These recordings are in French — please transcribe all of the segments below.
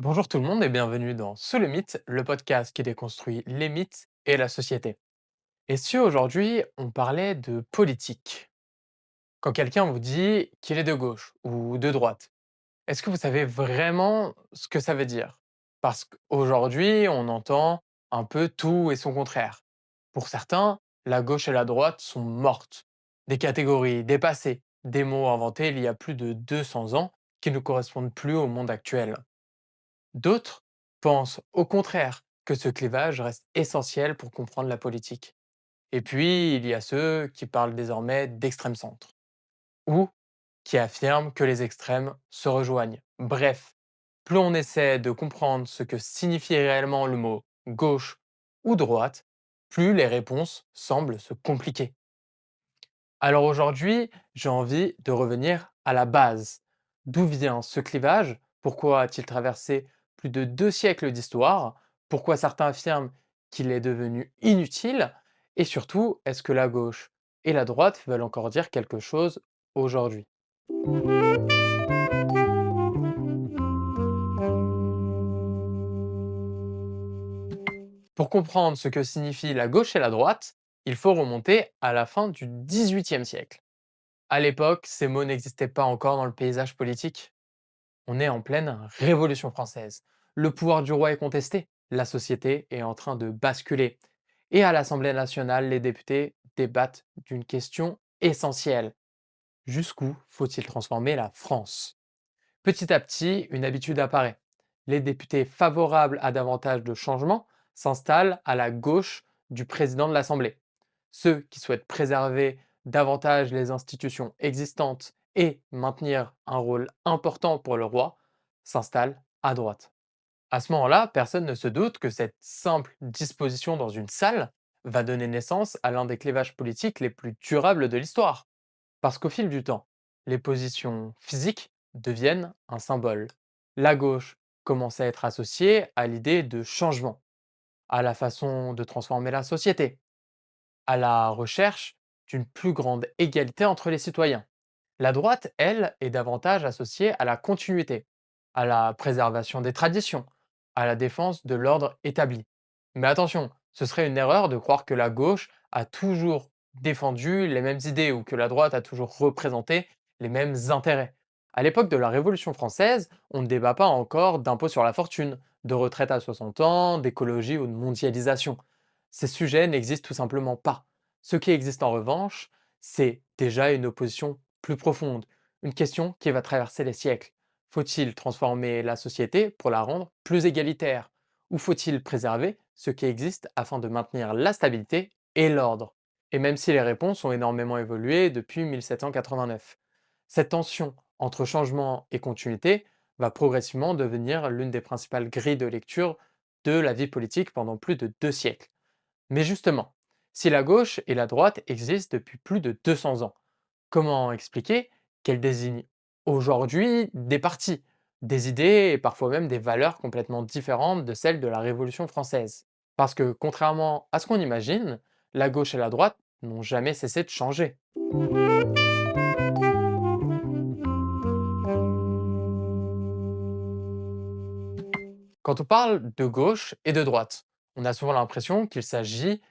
Bonjour tout le monde et bienvenue dans Sous le mythe, le podcast qui déconstruit les mythes et la société. Et si aujourd'hui on parlait de politique? Quand quelqu'un vous dit qu'il est de gauche ou de droite, est-ce que vous savez vraiment ce que ça veut dire? Parce qu'aujourd'hui on entend un peu tout et son contraire. Pour certains, la gauche et la droite sont mortes. Des catégories dépassées, des mots inventés il y a plus de 200 ans qui ne correspondent plus au monde actuel. D'autres pensent au contraire que ce clivage reste essentiel pour comprendre la politique. Et puis, il y a ceux qui parlent désormais d'extrême centre, ou qui affirment que les extrêmes se rejoignent. Bref, plus on essaie de comprendre ce que signifie réellement le mot gauche ou droite, plus les réponses semblent se compliquer. Alors aujourd'hui, j'ai envie de revenir à la base. D'où vient ce clivage? Pourquoi a-t-il traversé plus de 2 siècles d'histoire? Pourquoi certains affirment qu'il est devenu inutile? Et surtout, est-ce que la gauche et la droite veulent encore dire quelque chose aujourd'hui? Pour comprendre ce que signifie la gauche et la droite, il faut remonter à la fin du XVIIIe siècle. À l'époque, ces mots n'existaient pas encore dans le paysage politique. On est en pleine Révolution française. Le pouvoir du roi est contesté, la société est en train de basculer. Et à l'Assemblée nationale, les députés débattent d'une question essentielle. Jusqu'où faut-il transformer la France? Petit à petit, une habitude apparaît. Les députés favorables à davantage de changements s'installent à la gauche du président de l'Assemblée. Ceux qui souhaitent préserver davantage les institutions existantes et maintenir un rôle important pour le roi s'installent à droite. À ce moment-là, personne ne se doute que cette simple disposition dans une salle va donner naissance à l'un des clivages politiques les plus durables de l'histoire. Parce qu'au fil du temps, les positions physiques deviennent un symbole. La gauche commence à être associée à l'idée de changement, à la façon de transformer la société, à la recherche d'une plus grande égalité entre les citoyens. La droite, elle, est davantage associée à la continuité, à la préservation des traditions, à la défense de l'ordre établi. Mais attention, ce serait une erreur de croire que la gauche a toujours défendu les mêmes idées ou que la droite a toujours représenté les mêmes intérêts. À l'époque de la Révolution française, on ne débat pas encore d'impôt sur la fortune, de retraite à 60 ans, d'écologie ou de mondialisation. Ces sujets n'existent tout simplement pas. Ce qui existe en revanche, c'est déjà une opposition plus profonde, une question qui va traverser les siècles. Faut-il transformer la société pour la rendre plus égalitaire? Ou faut-il préserver ce qui existe afin de maintenir la stabilité et l'ordre? Et même si les réponses ont énormément évolué depuis 1789. Cette tension entre changement et continuité va progressivement devenir l'une des principales grilles de lecture de la vie politique pendant plus de 2 siècles. Mais justement, si la gauche et la droite existent depuis plus de 200 ans, comment expliquer qu'elles désignent aujourd'hui des partis, des idées et parfois même des valeurs complètement différentes de celles de la Révolution française? Parce que contrairement à ce qu'on imagine, la gauche et la droite n'ont jamais cessé de changer. Quand on parle de gauche et de droite, on a souvent l'impression qu'il s'agit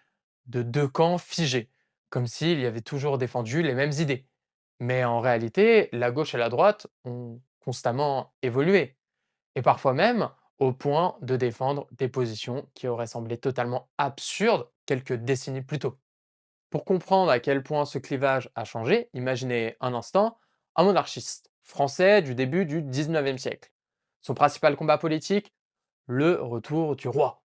de deux camps figés, comme s'ils y avaient toujours défendu les mêmes idées. Mais en réalité, la gauche et la droite ont constamment évolué, et parfois même au point de défendre des positions qui auraient semblé totalement absurdes quelques décennies plus tôt. Pour comprendre à quel point ce clivage a changé, imaginez un instant un monarchiste français du début du 19e siècle. Son principal combat politique, le retour du roi,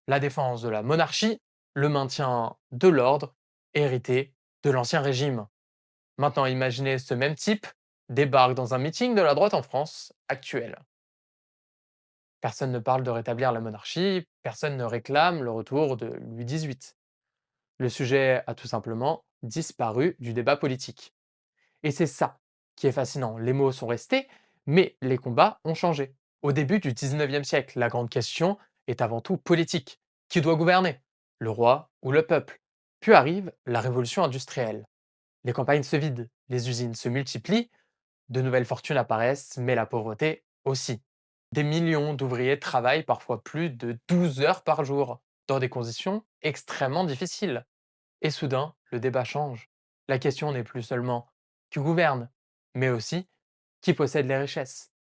la défense de la monarchie, le maintien de l'ordre hérité de l'ancien régime. Maintenant, imaginez ce même type débarque dans un meeting de la droite en France actuelle. Personne ne parle de rétablir la monarchie, personne ne réclame le retour de Louis XVIII. Le sujet a tout simplement disparu du débat politique. Et c'est ça qui est fascinant. Les mots sont restés, mais les combats ont changé. Au début du 19e siècle, la grande question est avant tout politique. Qui doit gouverner? Le roi ou le peuple? Puis arrive la révolution industrielle. Les campagnes se vident, les usines se multiplient, de nouvelles fortunes apparaissent, mais la pauvreté aussi. Des millions d'ouvriers travaillent parfois plus de 12 heures par jour, dans des conditions extrêmement difficiles. Et soudain, le débat change. La question n'est plus seulement qui gouverne, mais aussi qui possède les richesses.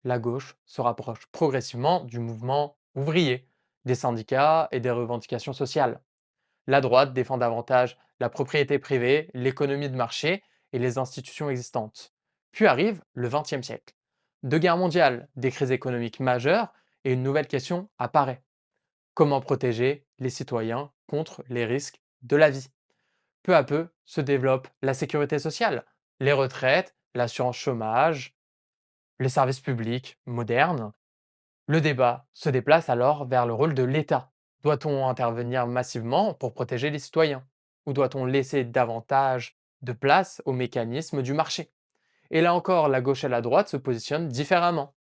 La gauche se rapproche progressivement du mouvement ouvrier, des syndicats et des revendications sociales. La droite défend davantage la propriété privée, l'économie de marché et les institutions existantes. Puis arrive le XXe siècle. Deux guerres mondiales, des crises économiques majeures et une nouvelle question apparaît. Comment protéger les citoyens contre les risques de la vie? Peu à peu se développe la sécurité sociale, les retraites, l'assurance chômage, les services publics modernes. Le débat se déplace alors vers le rôle de l'État. Doit-on intervenir massivement pour protéger les citoyens? Ou doit-on laisser davantage de place aux mécanismes du marché? Et là encore, la gauche et la droite se positionnent différemment.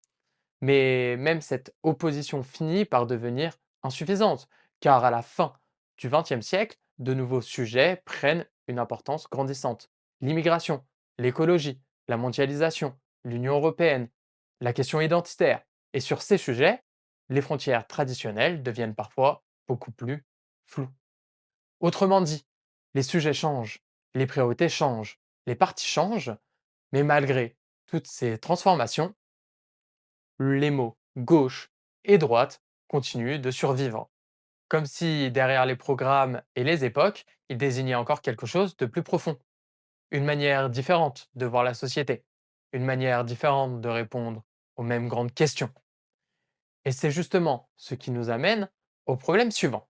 Mais même cette opposition finit par devenir insuffisante, car à la fin du XXe siècle, de nouveaux sujets prennent une importance grandissante. L'immigration, l'écologie, la mondialisation, l'Union européenne, la question identitaire. Et sur ces sujets, les frontières traditionnelles deviennent parfois beaucoup plus floues. Autrement dit, les sujets changent, les priorités changent, les partis changent, mais malgré toutes ces transformations, les mots gauche et droite continuent de survivre, comme si derrière les programmes et les époques, ils désignaient encore quelque chose de plus profond, une manière différente de voir la société, une manière différente de répondre aux mêmes grandes questions. Et c'est justement ce qui nous amène au problème suivant.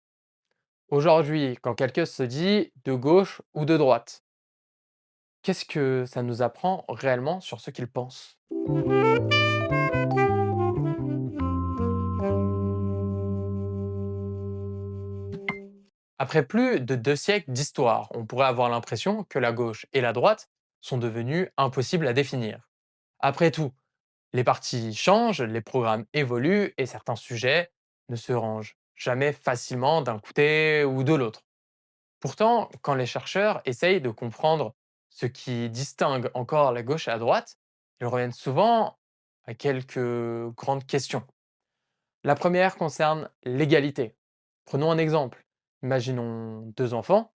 Aujourd'hui, quand quelqu'un se dit de gauche ou de droite, qu'est-ce que ça nous apprend réellement sur ce qu'il pense? Après plus de 2 siècles d'histoire, on pourrait avoir l'impression que la gauche et la droite sont devenues impossibles à définir. Après tout, les partis changent, les programmes évoluent et certains sujets ne se rangent jamais facilement d'un côté ou de l'autre. Pourtant, quand les chercheurs essayent de comprendre ce qui distingue encore la gauche et la droite, ils reviennent souvent à quelques grandes questions. La première concerne l'égalité. Prenons un exemple. Imaginons deux enfants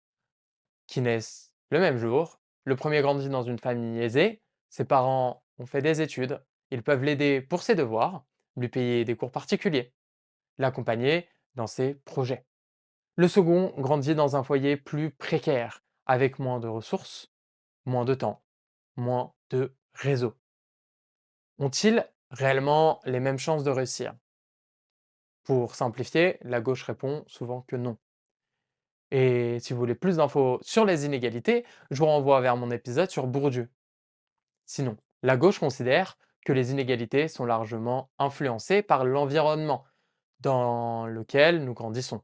qui naissent le même jour. Le premier grandit dans une famille aisée, ses parents ont fait des études, ils peuvent l'aider pour ses devoirs, lui payer des cours particuliers, l'accompagner dans ses projets. Le second grandit dans un foyer plus précaire, avec moins de ressources, moins de temps, moins de réseau. Ont-ils réellement les mêmes chances de réussir? Pour simplifier, la gauche répond souvent que non. Et si vous voulez plus d'infos sur les inégalités, je vous renvoie vers mon épisode sur Bourdieu. Sinon, la gauche considère que les inégalités sont largement influencées par l'environnement dans lequel nous grandissons.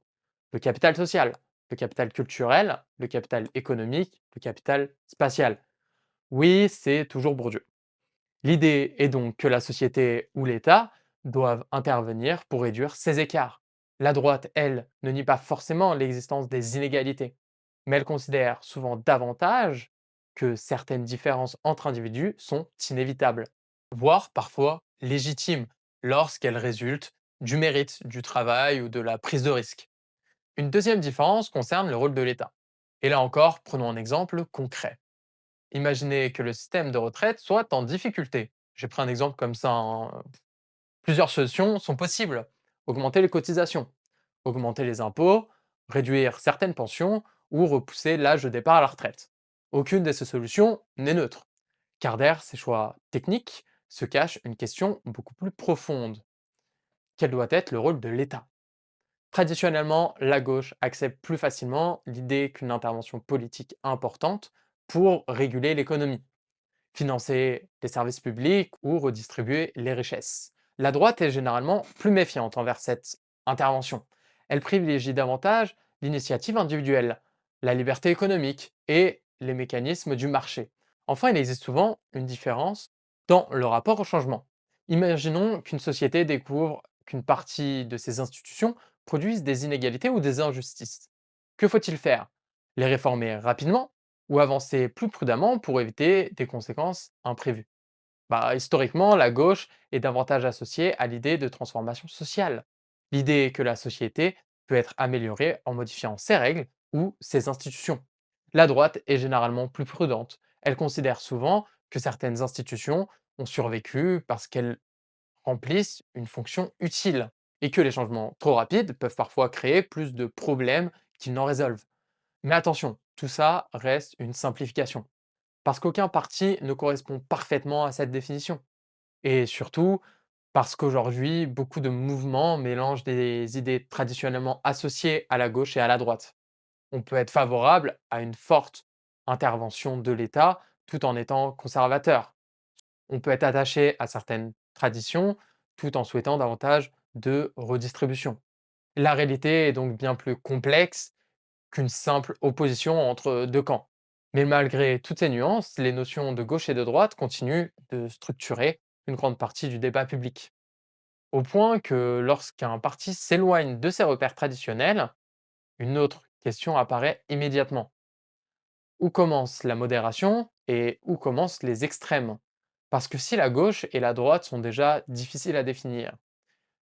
Le capital social, le capital culturel, le capital économique, le capital spatial. Oui, c'est toujours Bourdieu. L'idée est donc que la société ou l'État doivent intervenir pour réduire ces écarts. La droite, elle, ne nie pas forcément l'existence des inégalités, mais elle considère souvent davantage que certaines différences entre individus sont inévitables, voire parfois légitimes, lorsqu'elles résultent du mérite, du travail ou de la prise de risque. Une deuxième différence concerne le rôle de l'État. Et là encore, prenons un exemple concret. Imaginez que le système de retraite soit en difficulté. J'ai pris un exemple comme ça, hein. Plusieurs solutions sont possibles. Augmenter les cotisations, augmenter les impôts, réduire certaines pensions ou repousser l'âge de départ à la retraite. Aucune de ces solutions n'est neutre, car derrière ces choix techniques se cache une question beaucoup plus profonde. Quel doit être le rôle de l'État? Traditionnellement, la gauche accepte plus facilement l'idée qu'une intervention politique importante pour réguler l'économie, financer les services publics ou redistribuer les richesses. La droite est généralement plus méfiante envers cette intervention. Elle privilégie davantage l'initiative individuelle, la liberté économique et les mécanismes du marché. Enfin, il existe souvent une différence dans le rapport au changement. Imaginons qu'une société découvre qu'une partie de ses institutions produisent des inégalités ou des injustices. Que faut-il faire? Les réformer rapidement ou avancer plus prudemment pour éviter des conséquences imprévues? Bah, historiquement, la gauche est davantage associée à l'idée de transformation sociale. L'idée que la société peut être améliorée en modifiant ses règles ou ses institutions. La droite est généralement plus prudente. Elle considère souvent que certaines institutions ont survécu parce qu'elles remplissent une fonction utile et que les changements trop rapides peuvent parfois créer plus de problèmes qu'ils n'en résolvent. Mais attention, tout ça reste une simplification, parce qu'aucun parti ne correspond parfaitement à cette définition. Et surtout, parce qu'aujourd'hui, beaucoup de mouvements mélangent des idées traditionnellement associées à la gauche et à la droite. On peut être favorable à une forte intervention de l'État tout en étant conservateur. On peut être attaché à certaines traditions tout en souhaitant davantage de redistribution. La réalité est donc bien plus complexe qu'une simple opposition entre deux camps. Mais malgré toutes ces nuances, les notions de gauche et de droite continuent de structurer une grande partie du débat public. Au point que lorsqu'un parti s'éloigne de ses repères traditionnels, une autre question apparaît immédiatement. Où commence la modération et où commencent les extrêmes? Parce que si la gauche et la droite sont déjà difficiles à définir,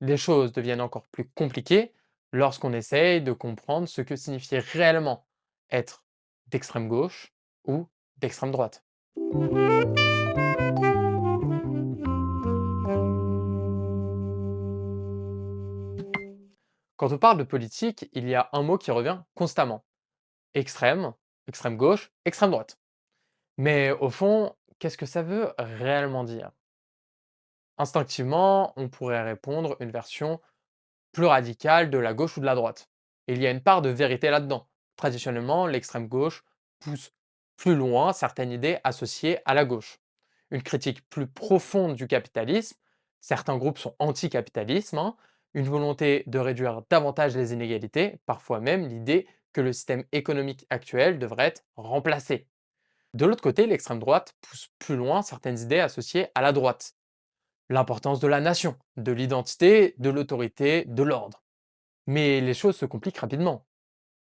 les choses deviennent encore plus compliquées lorsqu'on essaye de comprendre ce que signifie réellement être d'extrême gauche ou d'extrême droite. Quand on parle de politique, il y a un mot qui revient constamment. Extrême, extrême gauche, extrême droite. Mais au fond, qu'est-ce que ça veut réellement dire? Instinctivement, on pourrait répondre une version plus radicale de la gauche ou de la droite. Et il y a une part de vérité là-dedans. Traditionnellement, l'extrême gauche pousse plus loin certaines idées associées à la gauche. Une critique plus profonde du capitalisme, certains groupes sont anti-capitalisme, hein, une volonté de réduire davantage les inégalités, parfois même l'idée que le système économique actuel devrait être remplacé. De l'autre côté, l'extrême droite pousse plus loin certaines idées associées à la droite. L'importance de la nation, de l'identité, de l'autorité, de l'ordre. Mais les choses se compliquent rapidement.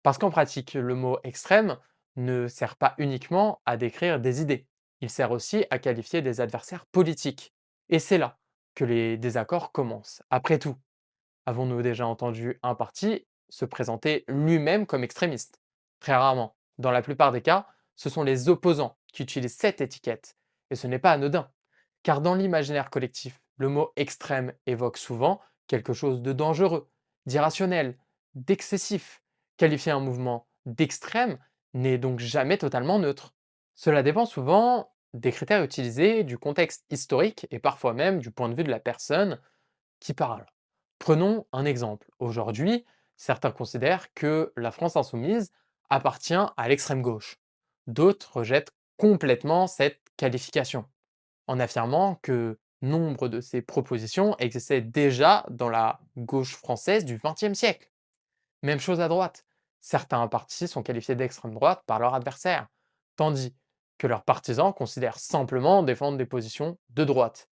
Parce qu'en pratique, le mot extrême ne sert pas uniquement à décrire des idées. Il sert aussi à qualifier des adversaires politiques. Et c'est là que les désaccords commencent. Après tout, avons-nous déjà entendu un parti se présenter lui-même comme extrémiste? Très rarement. Dans la plupart des cas, ce sont les opposants qui utilisent cette étiquette. Et ce n'est pas anodin. Car dans l'imaginaire collectif, le mot extrême évoque souvent quelque chose de dangereux, d'irrationnel, d'excessif. Qualifier un mouvement d'extrême n'est donc jamais totalement neutre. Cela dépend souvent des critères utilisés, du contexte historique et parfois même du point de vue de la personne qui parle. Prenons un exemple. Aujourd'hui, certains considèrent que la France insoumise appartient à l'extrême gauche. D'autres rejettent complètement cette qualification, en affirmant que nombre de ces propositions existaient déjà dans la gauche française du XXe siècle. Même chose à droite. Certains partis sont qualifiés d'extrême droite par leurs adversaires, tandis que leurs partisans considèrent simplement défendre des positions de droite.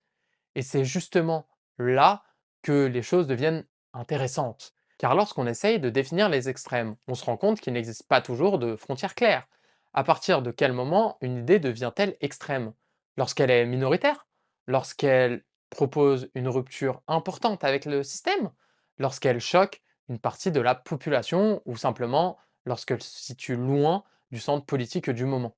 Et c'est justement là que les choses deviennent intéressantes. Car lorsqu'on essaye de définir les extrêmes, on se rend compte qu'il n'existe pas toujours de frontières claires. À partir de quel moment une idée devient-elle extrême? Lorsqu'elle est minoritaire? Lorsqu'elle propose une rupture importante avec le système? Lorsqu'elle choque une partie de la population? Ou simplement lorsqu'elle se situe loin du centre politique du moment?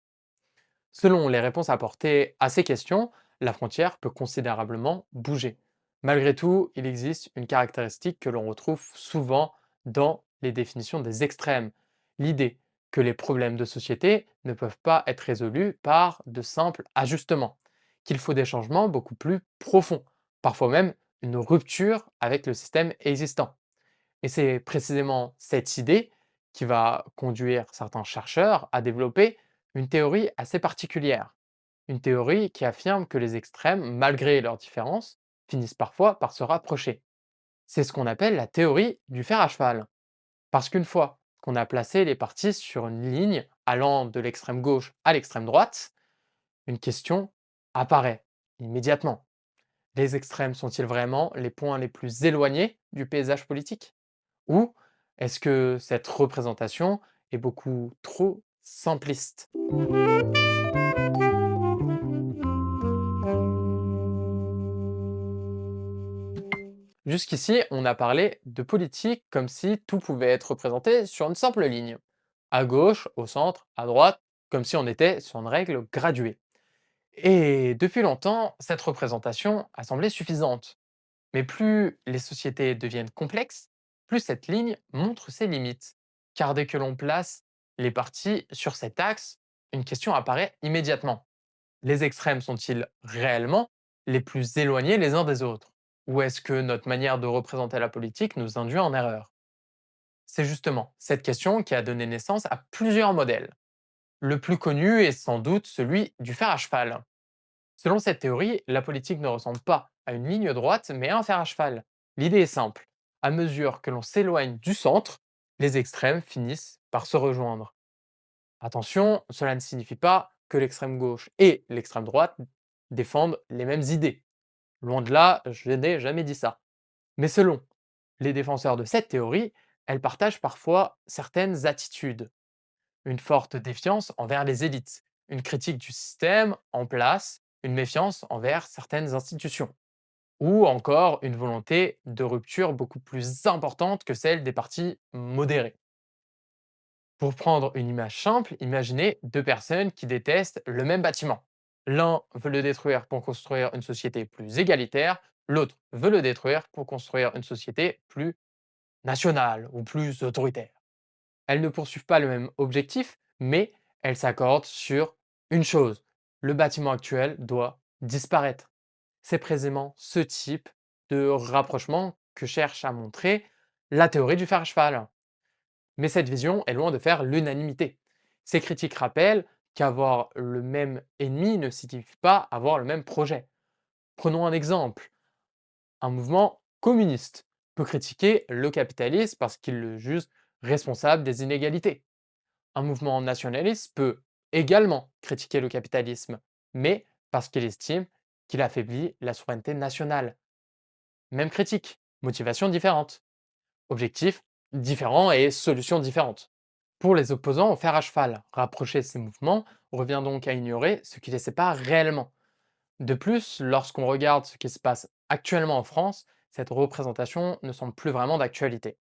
Selon les réponses apportées à ces questions, la frontière peut considérablement bouger. Malgré tout, il existe une caractéristique que l'on retrouve souvent dans les définitions des extrêmes, l'idée que les problèmes de société ne peuvent pas être résolus par de simples ajustements, qu'il faut des changements beaucoup plus profonds, parfois même une rupture avec le système existant. Et c'est précisément cette idée qui va conduire certains chercheurs à développer une théorie assez particulière. Une théorie qui affirme que les extrêmes, malgré leurs différences, finissent parfois par se rapprocher. C'est ce qu'on appelle la théorie du fer à cheval. Parce qu'une fois qu'on a placé les partis sur une ligne allant de l'extrême gauche à l'extrême droite, une question apparaît immédiatement. Les extrêmes sont-ils vraiment les points les plus éloignés du paysage politique? Ou est-ce que cette représentation est beaucoup trop simpliste? Jusqu'ici, on a parlé de politique comme si tout pouvait être représenté sur une simple ligne. À gauche, au centre, à droite, comme si on était sur une règle graduée. Et depuis longtemps, cette représentation a semblé suffisante. Mais plus les sociétés deviennent complexes, plus cette ligne montre ses limites. Car dès que l'on place les partis sur cet axe, une question apparaît immédiatement. Les extrêmes sont-ils réellement les plus éloignés les uns des autres? Ou est-ce que notre manière de représenter la politique nous induit en erreur? C'est justement cette question qui a donné naissance à plusieurs modèles. Le plus connu est sans doute celui du fer à cheval. Selon cette théorie, la politique ne ressemble pas à une ligne droite, mais à un fer à cheval. L'idée est simple. À mesure que l'on s'éloigne du centre, les extrêmes finissent par se rejoindre. Attention, cela ne signifie pas que l'extrême gauche et l'extrême droite défendent les mêmes idées. Loin de là, je n'ai jamais dit ça. Mais selon les défenseurs de cette théorie, elles partagent parfois certaines attitudes. Une forte défiance envers les élites, une critique du système en place, une méfiance envers certaines institutions, ou encore une volonté de rupture beaucoup plus importante que celle des partis modérés. Pour prendre une image simple, imaginez deux personnes qui détestent le même bâtiment. L'un veut le détruire pour construire une société plus égalitaire, l'autre veut le détruire pour construire une société plus nationale ou plus autoritaire. Elles ne poursuivent pas le même objectif, mais elles s'accordent sur une chose. Le bâtiment actuel doit disparaître. C'est précisément ce type de rapprochement que cherche à montrer la théorie du fer à cheval. Mais cette vision est loin de faire l'unanimité. Ces critiques rappellent qu'avoir le même ennemi ne signifie pas avoir le même projet. Prenons un exemple. Un mouvement communiste peut critiquer le capitalisme parce qu'il le juge responsable des inégalités. Un mouvement nationaliste peut également critiquer le capitalisme, mais parce qu'il estime qu'il affaiblit la souveraineté nationale. Même critique, motivation différente, objectif différent et solution différente. Pour les opposants au fer à cheval, rapprocher ces mouvements revient donc à ignorer ce qui les sépare réellement. De plus, lorsqu'on regarde ce qui se passe actuellement en France, cette représentation ne semble plus vraiment d'actualité.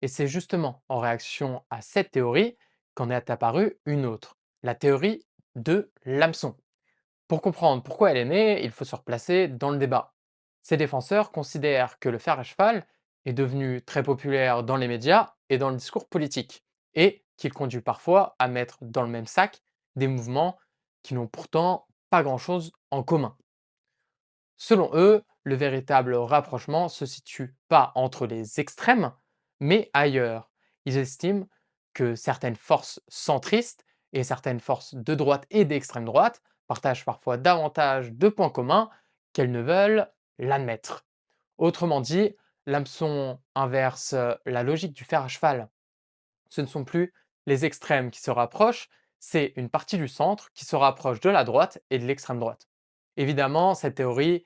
Et c'est justement en réaction à cette théorie qu'en est apparue une autre, la théorie de l'hameçon. Pour comprendre pourquoi elle est née, il faut se replacer dans le débat. Ses défenseurs considèrent que le fer à cheval est devenu très populaire dans les médias et dans le discours politique, et qu'il conduit parfois à mettre dans le même sac des mouvements qui n'ont pourtant pas grand-chose en commun. Selon eux, le véritable rapprochement se situe pas entre les extrêmes, mais ailleurs. Ils estiment que certaines forces centristes et certaines forces de droite et d'extrême droite partagent parfois davantage de points communs qu'elles ne veulent l'admettre. Autrement dit, l'hameçon inverse la logique du fer à cheval. Ce ne sont plus les extrêmes qui se rapprochent, c'est une partie du centre qui se rapproche de la droite et de l'extrême droite. Évidemment, cette théorie,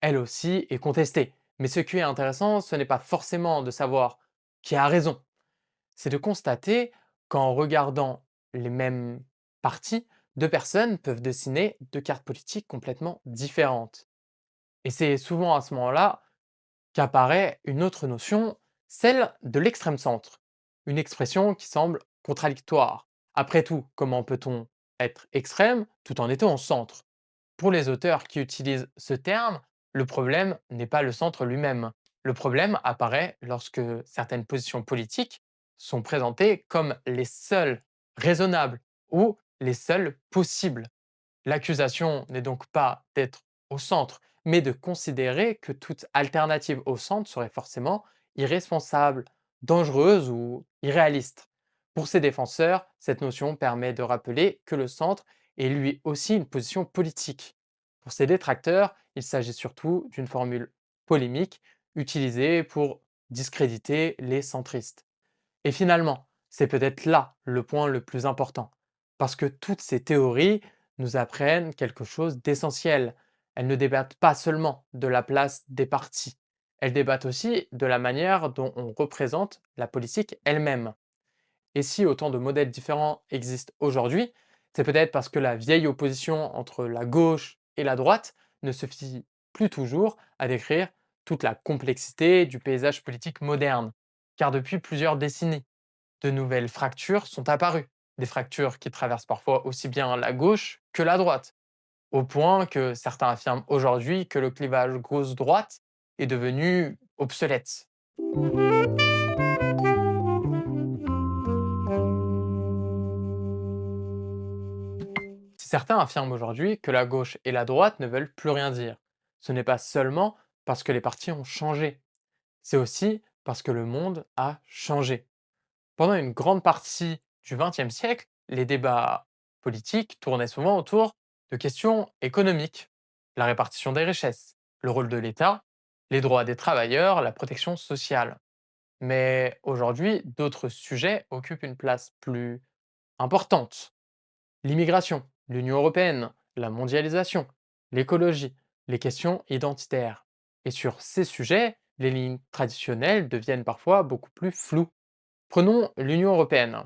elle aussi, est contestée. Mais ce qui est intéressant, ce n'est pas forcément de savoir qui a raison, c'est de constater qu'en regardant les mêmes partis, deux personnes peuvent dessiner deux cartes politiques complètement différentes. Et c'est souvent à ce moment-là qu'apparaît une autre notion, celle de l'extrême centre. Une expression qui semble contradictoire. Après tout, comment peut-on être extrême tout en étant au centre? Pour les auteurs qui utilisent ce terme, le problème n'est pas le centre lui-même. Le problème apparaît lorsque certaines positions politiques sont présentées comme les seules raisonnables ou les seules possibles. L'accusation n'est donc pas d'être au centre, mais de considérer que toute alternative au centre serait forcément irresponsable, dangereuse ou irréaliste. Pour ses défenseurs, cette notion permet de rappeler que le centre est lui aussi une position politique. Pour ses détracteurs, il s'agit surtout d'une formule polémique utilisée pour discréditer les centristes. Et finalement, c'est peut-être là le point le plus important, parce que toutes ces théories nous apprennent quelque chose d'essentiel. Elles ne débattent pas seulement de la place des partis, elles débattent aussi de la manière dont on représente la politique elle-même. Et si autant de modèles différents existent aujourd'hui, c'est peut-être parce que la vieille opposition entre la gauche et la droite ne suffit plus toujours à décrire toute la complexité du paysage politique moderne. Car depuis plusieurs décennies, de nouvelles fractures sont apparues. Des fractures qui traversent parfois aussi bien la gauche que la droite, au point que certains affirment aujourd'hui que le clivage gauche-droite est devenu obsolète. Si certains affirment aujourd'hui que la gauche et la droite ne veulent plus rien dire, ce n'est pas seulement parce que les partis ont changé, c'est aussi parce que le monde a changé. Pendant une grande partie du XXe siècle, les débats politiques tournaient souvent autour de questions économiques, la répartition des richesses, le rôle de l'État, les droits des travailleurs, la protection sociale. Mais aujourd'hui, d'autres sujets occupent une place plus importante. L'immigration, l'Union européenne, la mondialisation, l'écologie, les questions identitaires. Et sur ces sujets, les lignes traditionnelles deviennent parfois beaucoup plus floues. Prenons l'Union européenne.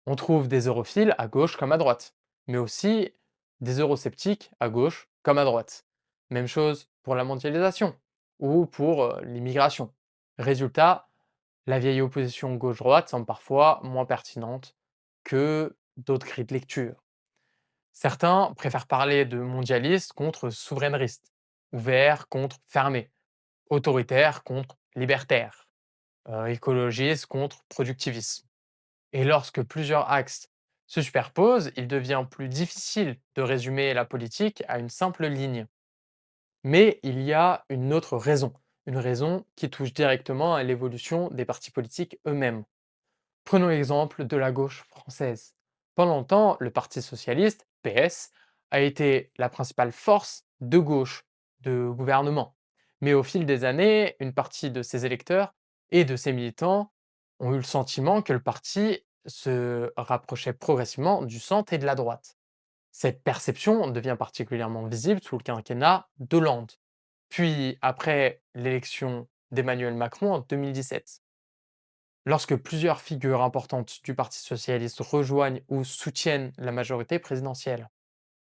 On trouve des europhiles à gauche comme à droite, mais aussi des eurosceptiques à gauche comme à droite. Même chose pour la mondialisation ou pour l'immigration. Résultat, la vieille opposition gauche-droite semble parfois moins pertinente que d'autres grilles de lecture. Certains préfèrent parler de mondialistes contre souverainistes, ouverts contre fermés, autoritaires contre libertaires, écologistes contre productivistes. Et lorsque plusieurs axes se superposent, il devient plus difficile de résumer la politique à une simple ligne. Mais il y a une raison qui touche directement à l'évolution des partis politiques eux-mêmes. Prenons l'exemple de la gauche française. Pendant longtemps, le Parti socialiste, PS, a été la principale force de gauche de gouvernement. Mais au fil des années, une partie de ses électeurs et de ses militants ont eu le sentiment que le parti se rapprochait progressivement du centre et de la droite. Cette perception devient particulièrement visible sous le quinquennat d'Hollande, puis après l'élection d'Emmanuel Macron en 2017. Lorsque plusieurs figures importantes du Parti socialiste rejoignent ou soutiennent la majorité présidentielle.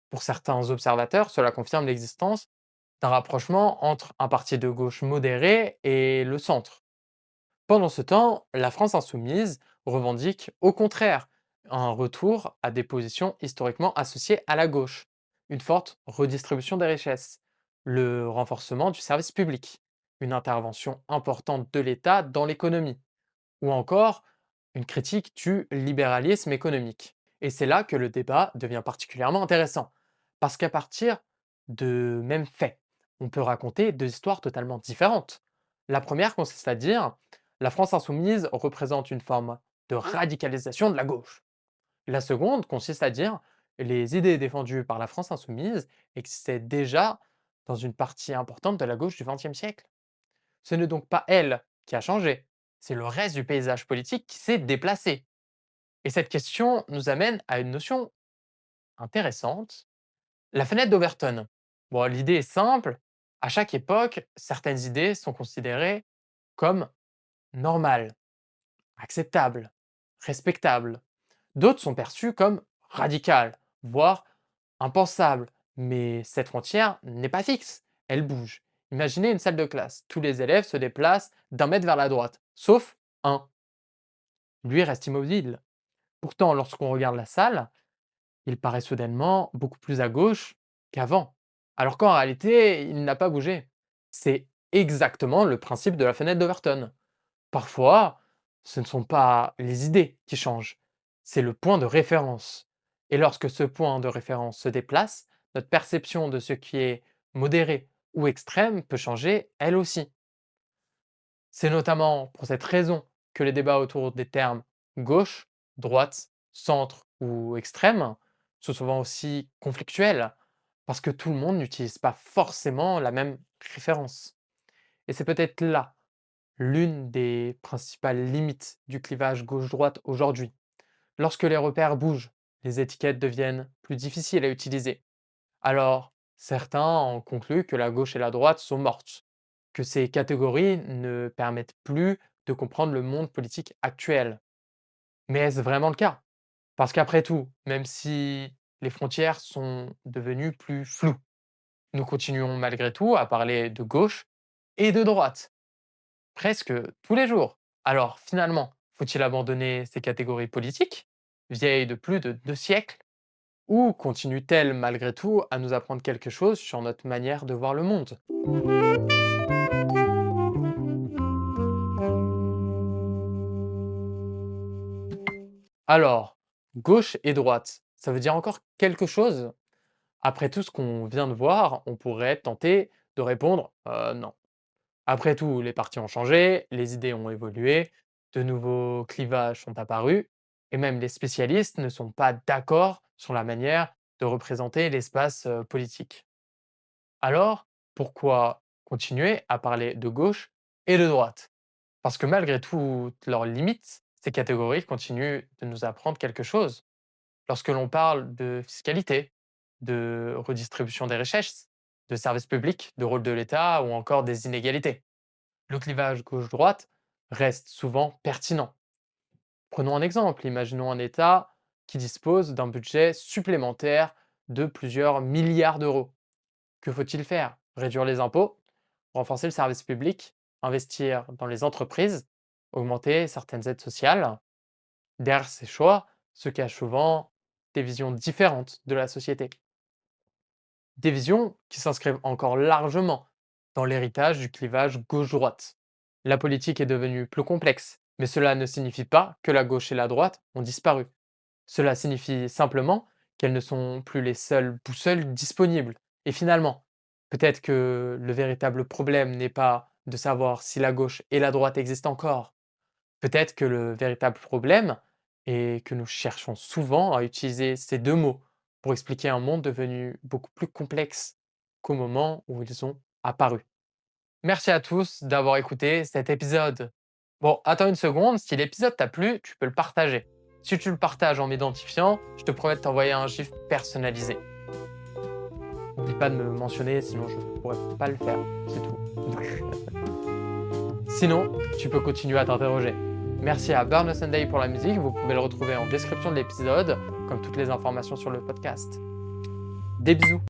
Pour certains observateurs, cela confirme l'existence d'un rapprochement entre un parti de gauche modéré et le centre. Pendant ce temps, la France insoumise revendique au contraire un retour à des positions historiquement associées à la gauche, une forte redistribution des richesses, le renforcement du service public, une intervention importante de l'État dans l'économie, ou encore une critique du libéralisme économique. Et c'est là que le débat devient particulièrement intéressant, parce qu'à partir de mêmes faits, on peut raconter deux histoires totalement différentes. La première consiste à dire la France insoumise représente une forme de radicalisation de la gauche. La seconde consiste à dire les idées défendues par la France insoumise existaient déjà dans une partie importante de la gauche du XXe siècle. Ce n'est donc pas elle qui a changé, c'est le reste du paysage politique qui s'est déplacé. Et cette question nous amène à une notion intéressante, la fenêtre d'Overton. Bon, l'idée est simple, à chaque époque, certaines idées sont considérées comme normales, acceptables, respectables. D'autres sont perçues comme radicales, voire impensables. Mais cette frontière n'est pas fixe, elle bouge. Imaginez une salle de classe, tous les élèves se déplacent d'un mètre vers la droite, sauf un. Lui reste immobile. Pourtant, lorsqu'on regarde la salle, il paraît soudainement beaucoup plus à gauche qu'avant, alors qu'en réalité, il n'a pas bougé. C'est exactement le principe de la fenêtre d'Overton. Parfois, ce ne sont pas les idées qui changent, c'est le point de référence. Et lorsque ce point de référence se déplace, notre perception de ce qui est modéré ou extrême peut changer elle aussi. C'est notamment pour cette raison que les débats autour des termes gauche, droite, centre ou extrême sont souvent aussi conflictuels, parce que tout le monde n'utilise pas forcément la même référence. Et c'est peut-être là l'une des principales limites du clivage gauche-droite aujourd'hui. Lorsque les repères bougent, les étiquettes deviennent plus difficiles à utiliser. Alors, certains en concluent que la gauche et la droite sont mortes, que ces catégories ne permettent plus de comprendre le monde politique actuel. Mais est-ce vraiment le cas? Parce qu'après tout, même si les frontières sont devenues plus floues, nous continuons malgré tout à parler de gauche et de droite, presque tous les jours. Alors finalement, faut-il abandonner ces catégories politiques, vieilles de plus de 2 siècles, ou continuent-elles malgré tout à nous apprendre quelque chose sur notre manière de voir le monde? Alors, gauche et droite, ça veut dire encore quelque chose? Après tout ce qu'on vient de voir, on pourrait tenter de répondre non. Après tout, les partis ont changé, les idées ont évolué, de nouveaux clivages sont apparus, et même les spécialistes ne sont pas d'accord sur la manière de représenter l'espace politique. Alors, pourquoi continuer à parler de gauche et de droite? Parce que malgré toutes leurs limites, ces catégories continuent de nous apprendre quelque chose. Lorsque l'on parle de fiscalité, de redistribution des richesses, de services publics, de rôle de l'État ou encore des inégalités, le clivage gauche-droite reste souvent pertinent. Prenons un exemple, imaginons un État qui dispose d'un budget supplémentaire de plusieurs milliards d'euros. Que faut-il faire? Réduire les impôts, renforcer le service public, investir dans les entreprises, augmenter certaines aides sociales. Derrière ces choix se cachent souvent des visions différentes de la société. Des visions qui s'inscrivent encore largement dans l'héritage du clivage gauche-droite. La politique est devenue plus complexe, mais cela ne signifie pas que la gauche et la droite ont disparu. Cela signifie simplement qu'elles ne sont plus les seules boussoles disponibles. Et finalement, peut-être que le véritable problème n'est pas de savoir si la gauche et la droite existent encore. Peut-être que le véritable problème est que nous cherchons souvent à utiliser ces deux mots pour expliquer un monde devenu beaucoup plus complexe qu'au moment où ils ont apparu. Merci à tous d'avoir écouté cet épisode. Bon, attends une seconde, si l'épisode t'a plu, tu peux le partager. Si tu le partages en m'identifiant, je te promets de t'envoyer un gif personnalisé. N'oublie pas de me mentionner, sinon je ne pourrais pas le faire, c'est tout. Sinon, tu peux continuer à t'interroger. Merci à Burn Sunday pour la musique, vous pouvez le retrouver en description de l'épisode, comme toutes les informations sur le podcast. Des bisous!